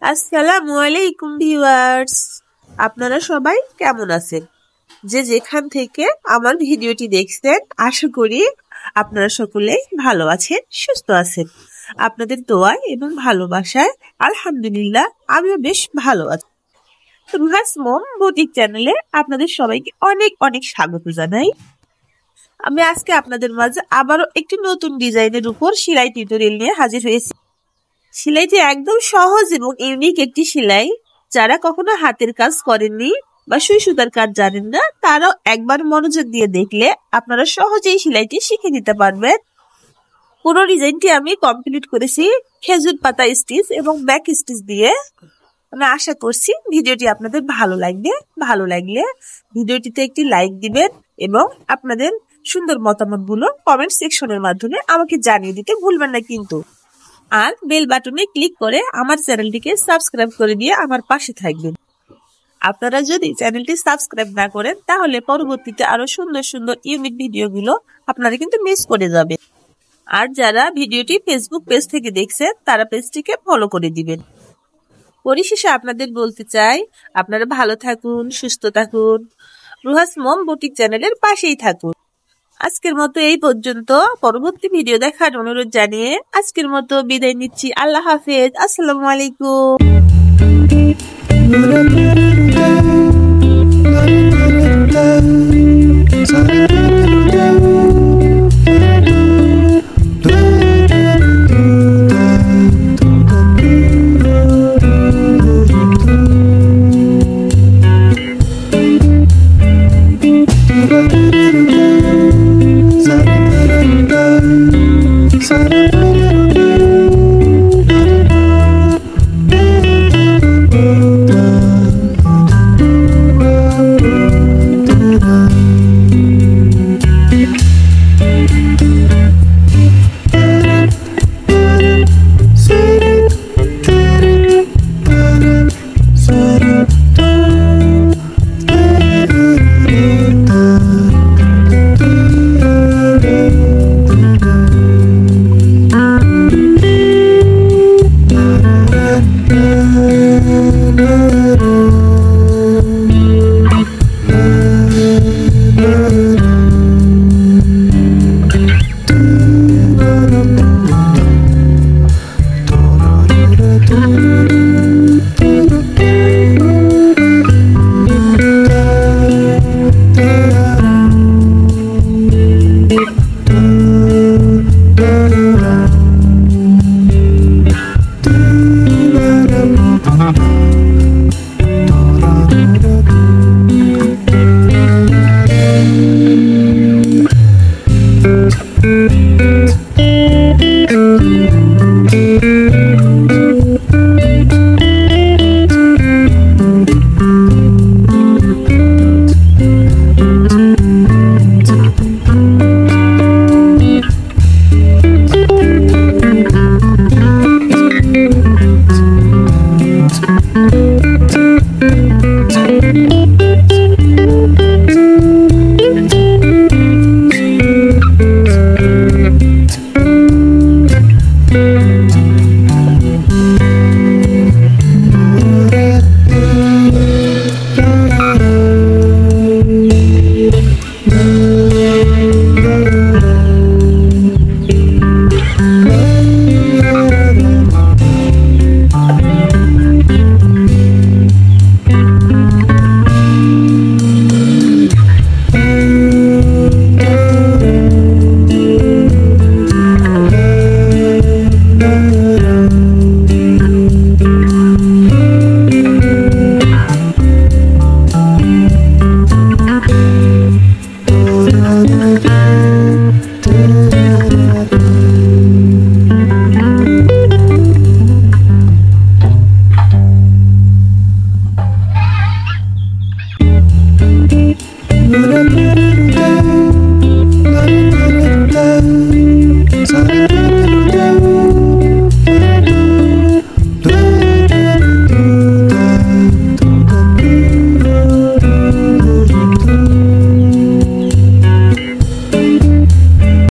আসসালামু আলাইকুম ভিউয়ার্স, আপনারা সবাই কেমন আছেন? যে যেখান থেকে আমার ভিডিওটি দেখছেন, আশা করি আপনারা সকলেই ভালো আছেন, সুস্থ আছেন। আপনাদের দোয়ায় এবং ভালোবাসায় আলহামদুলিল্লাহ আমিও বেশ ভালো আছি। রুহাস মম বুটিক চ্যানেলে আপনাদের সবাইকে অনেক অনেক স্বাগত জানাই। আমি আজকে আপনাদের মাঝে আবারও একটি নতুন ডিজাইনের উপর সেলাই টিউটোরিয়াল নিয়ে হাজির হয়েছি। সেলাইটি একদম সহজ এবং ইউনিক একটি সেলাই। যারা কখনো হাতের কাজ করেননি বা সুই সুতার কাজ জানেন না, তারাও একবার মনোযোগ দিয়ে দেখলে আপনারা সহজেই সেলাইটি শিখে নিতে পারবেন। পুরো ডিজাইনটি আমি কমপ্লিট করেছি খেজুর পাতা স্টিচ এবং ব্যাক স্টিচ দিয়ে। আমি আশা করছি ভিডিওটি আপনাদের ভালো লাগলে ভিডিওটিতে একটি লাইক দিবেন এবং আপনাদের সুন্দর মতামতগুলো কমেন্ট সেকশনের মাধ্যমে আমাকে জানিয়ে দিতে ভুলবেন না কিন্তু। আর বেল বাটনে ক্লিক করে আমার চ্যানেলটিকে সাবস্ক্রাইব করে দিয়ে আমার পাশে থাকবেন। আপনারা যদি চ্যানেলটি সাবস্ক্রাইব না করেন তাহলে পরবর্তীতে আরো সুন্দর সুন্দর ইউনিক ভিডিওগুলো আপনারা কিন্তু মিস করে যাবেন। আর যারা ভিডিওটি ফেসবুক পেজ থেকে দেখছেন তারা পেজটিকে ফলো করে দিবেন। পরিশেষে আপনাদের বলতে চাই, আপনারা ভালো থাকুন, সুস্থ থাকুন, রুহাস মম বুটিক চ্যানেলের পাশেই থাকুন। আজকের মতো এই পর্যন্ত। পরবর্তী ভিডিও দেখার অনুরোধ জানিয়ে আজকের মতো বিদায় নিচ্ছি। আল্লাহ হাফেজ। আসসালামু আলাইকুম।